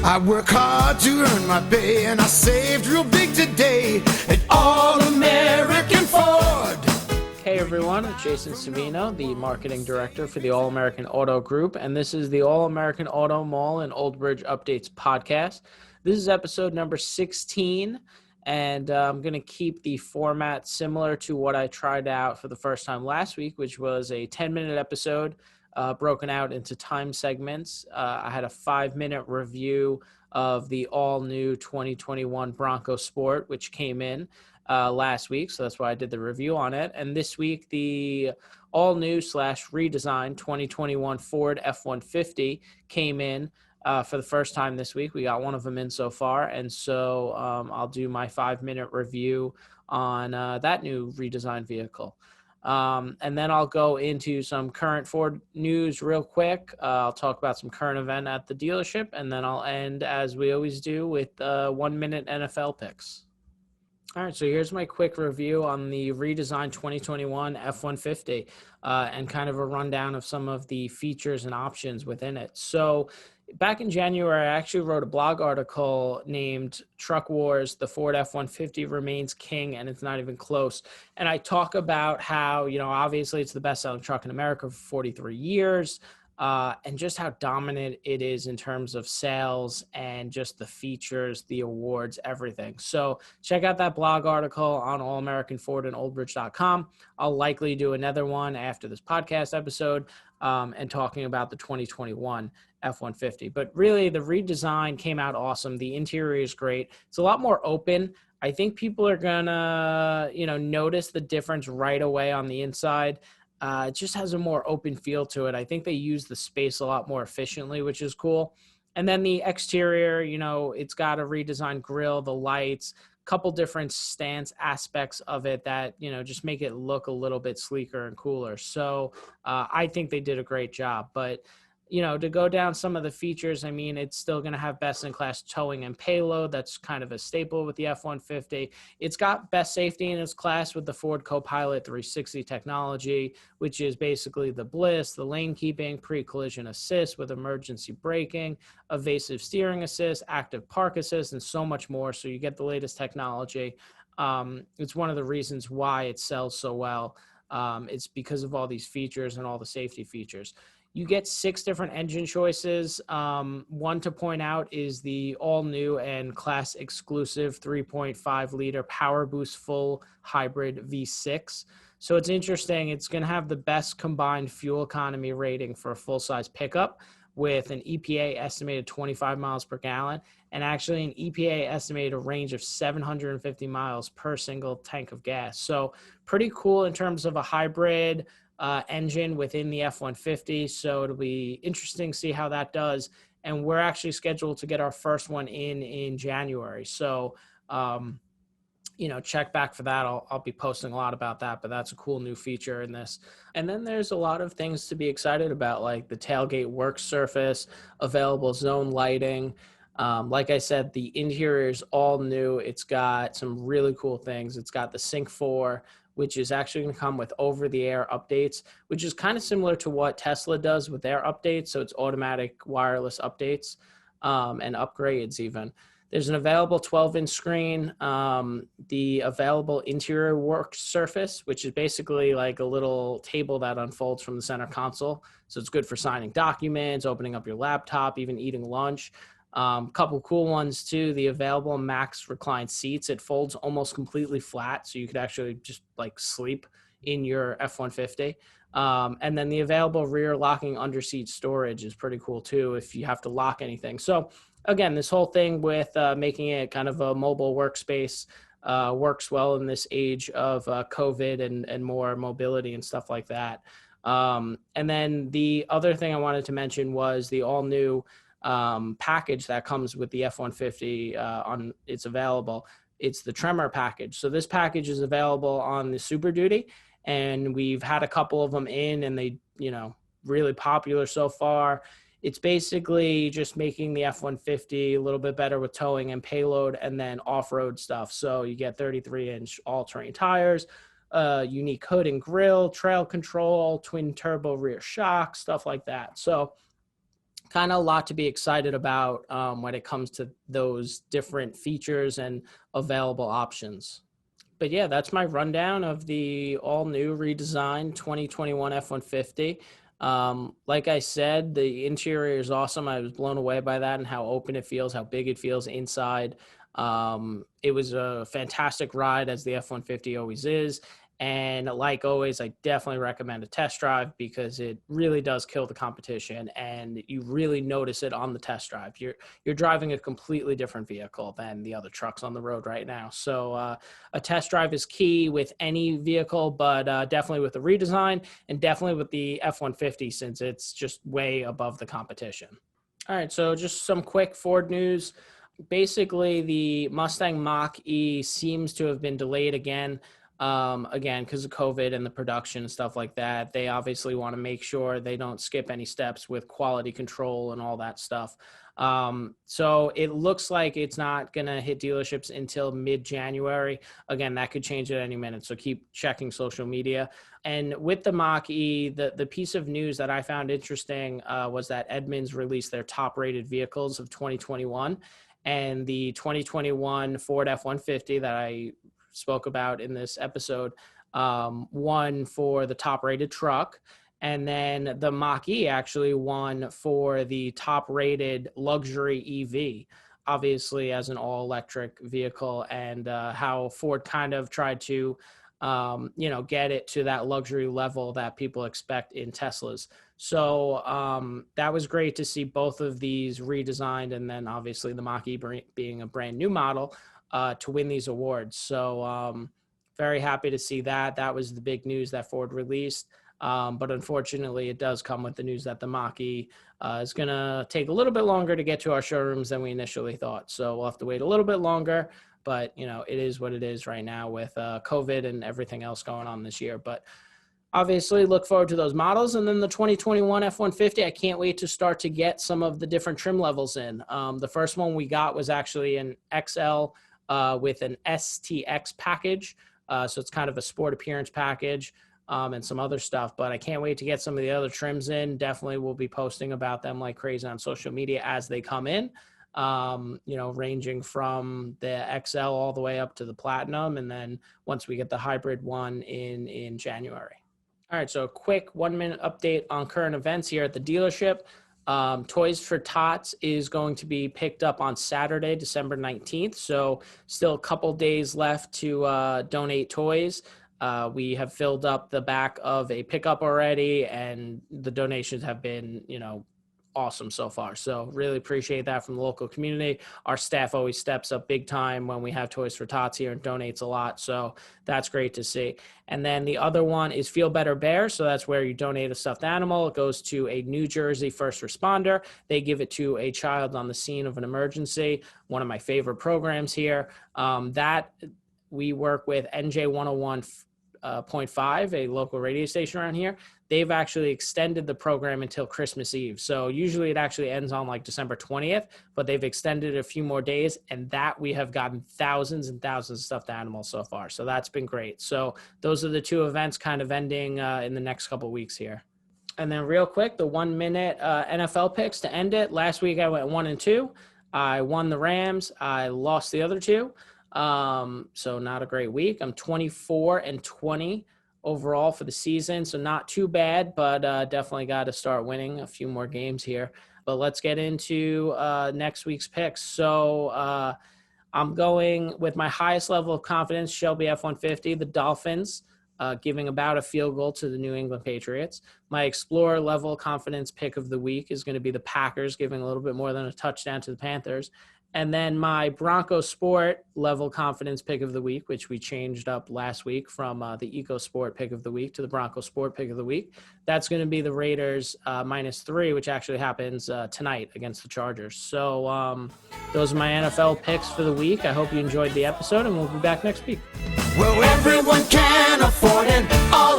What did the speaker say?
I work hard to earn my pay, and I saved real big today at All-American Ford. Hey everyone, it's Jason Savino, the marketing director for the All-American Auto Group, and this is the All-American Auto Mall and Old Bridge Updates podcast. This is episode number 16, and I'm going to keep the format similar to what I tried out for the first time last week, which was a 10-minute episode broken out into time segments. I had a 5-minute review of the all-new 2021 Bronco Sport, which came in last week, so that's why I did the review on it. And this week, the all-new / redesigned 2021 Ford F-150 came in for the first time this week. We got one of them in so far, and so I'll do my 5-minute review on that new redesigned vehicle. And then I'll go into some current Ford news real quick. I'll talk about some current event at the dealership, and then I'll end, as we always do, with 1-minute NFL picks. All right, so here's my quick review on the redesigned 2021 F-150 and kind of a rundown of some of the features and options within it. So back in January, I actually wrote a blog article named Truck Wars, the Ford F-150 remains king and it's not even close. And I talk about how, obviously it's the best-selling truck in America for 43 years. And just how dominant it is in terms of sales and just the features, the awards, everything. So check out that blog article on allamericanford and oldbridge.com. I'll likely do another one after this podcast episode and talking about the 2021 F-150. But really, the redesign came out awesome. The interior is great. It's a lot more open. I think people are going to, notice the difference right away on the inside. It just has a more open feel to it. I think they use the space a lot more efficiently, which is cool. And then the exterior, it's got a redesigned grille, the lights, a couple different stance aspects of it that, just make it look a little bit sleeker and cooler. So I think they did a great job. But to go down some of the features, it's still going to have best-in-class towing and payload. That's kind of a staple with the F-150. It's got best safety in its class with the Ford Copilot 360 technology, which is basically the BLIS, the lane keeping, pre-collision assist with emergency braking, evasive steering assist, active park assist, and so much more. So you get the latest technology. It's one of the reasons why it sells so well. It's because of all these features and all the safety features. You get 6 different engine choices. One to point out is the all-new and class-exclusive 3.5-liter Power Boost full hybrid V6. So it's interesting. It's going to have the best combined fuel economy rating for a full-size pickup with an EPA estimated 25 miles per gallon and actually an EPA estimated range of 750 miles per single tank of gas. So pretty cool in terms of a hybrid engine within the F-150. So it'll be interesting to see how that does. And we're actually scheduled to get our first one in January. So, check back for that. I'll be posting a lot about that, but that's a cool new feature in this. And then there's a lot of things to be excited about, like the tailgate work surface, available zone lighting. Like I said, the interior is all new. It's got some really cool things. It's got the Sync 4, which is actually going to come with over-the-air updates, which is kind of similar to what Tesla does with their updates. So it's automatic wireless updates and upgrades even. There's an available 12-inch screen, the available interior work surface, which is basically like a little table that unfolds from the center console. So it's good for signing documents, opening up your laptop, even eating lunch. Couple cool ones too, the available max recline seats. It folds almost completely flat, so you could actually just like sleep in your F-150. And then the available rear locking underseat storage is pretty cool too if you have to lock anything. So again, this whole thing with making it kind of a mobile workspace works well in this age of COVID and more mobility and stuff like that. And then the other thing I wanted to mention was the all-new package that comes with the F-150 it's available. It's the Tremor package. So this package is available on the Super Duty, and we've had a couple of them in, and they, really popular so far. It's basically just making the F-150 a little bit better with towing and payload and then off-road stuff. So you get 33-inch all-terrain tires, unique hood and grille, trail control, twin turbo rear shock, stuff like that. So kind of a lot to be excited about when it comes to those different features and available options. But yeah, that's my rundown of the all new redesigned 2021 F-150. Like I said, the interior is awesome. I was blown away by that and how open it feels, how big it feels inside. It was a fantastic ride, as the F-150 always is. And like always, I definitely recommend a test drive because it really does kill the competition, and you really notice it on the test drive. You're driving a completely different vehicle than the other trucks on the road right now. So a test drive is key with any vehicle, but definitely with the redesign and definitely with the F-150 since it's just way above the competition. All right, so just some quick Ford news. Basically, the Mustang Mach-E seems to have been delayed again because of COVID and the production and stuff like that. They obviously want to make sure they don't skip any steps with quality control and all that stuff. So it looks like it's not going to hit dealerships until mid-January. Again, that could change at any minute, so keep checking social media. And with the Mach-E, the piece of news that I found interesting was that Edmunds released their top-rated vehicles of 2021, and the 2021 Ford F-150 that I spoke about in this episode won for the top rated truck, and then the Mach-E actually won for the top rated luxury EV, obviously as an all electric vehicle, and how Ford kind of tried to get it to that luxury level that people expect in Teslas. So that was great to see both of these redesigned, and then obviously the Mach-E being a brand new model to win these awards. So very happy to see that. That was the big news that Ford released. But unfortunately, it does come with the news that the Mach-E is going to take a little bit longer to get to our showrooms than we initially thought. So we'll have to wait a little bit longer. But, it is what it is right now with COVID and everything else going on this year. But obviously, look forward to those models. And then the 2021 F-150, I can't wait to start to get some of the different trim levels in. The first one we got was actually an XL with an STX package. So it's kind of a sport appearance package and some other stuff. But I can't wait to get some of the other trims in. Definitely will be posting about them like crazy on social media as they come in. Ranging from the XL all the way up to the Platinum. And then once we get the hybrid one in January. All right, so a quick 1-minute update on current events here at the dealership. Toys for Tots is going to be picked up on Saturday, December 19th. So still a couple days left to donate toys. We have filled up the back of a pickup already, and the donations have been, awesome so far. So really appreciate that from the local community. Our staff always steps up big time when we have Toys for Tots here and donates a lot. So that's great to see. And then the other one is Feel Better Bear. So that's where you donate a stuffed animal. It goes to a New Jersey first responder. They give it to a child on the scene of an emergency. One of my favorite programs here. That we work with NJ 101.5, a local radio station around here. They've actually extended the program until Christmas Eve. So usually it actually ends on like December 20th, but they've extended it a few more days, and that we have gotten thousands and thousands of stuffed animals so far. So that's been great. So those are the two events kind of ending in the next couple of weeks here. And then real quick, the 1-minute NFL picks to end it. Last week I went 1-2. I won the Rams. I lost the other two. So not a great week. I'm 24-20 overall for the season. So not too bad, but definitely got to start winning a few more games here. But let's get into next week's picks. So I'm going with my highest level of confidence, Shelby F-150, the Dolphins, giving about a field goal to the New England Patriots. My Explorer level confidence pick of the week is going to be the Packers, giving a little bit more than a touchdown to the Panthers. And then my Bronco Sport level confidence pick of the week, which we changed up last week from the Eco Sport pick of the week to the Bronco Sport pick of the week. That's going to be the Raiders -3, which actually happens tonight against the Chargers. So those are my NFL picks for the week. I hope you enjoyed the episode, and we'll be back next week. Well, everyone can afford it. All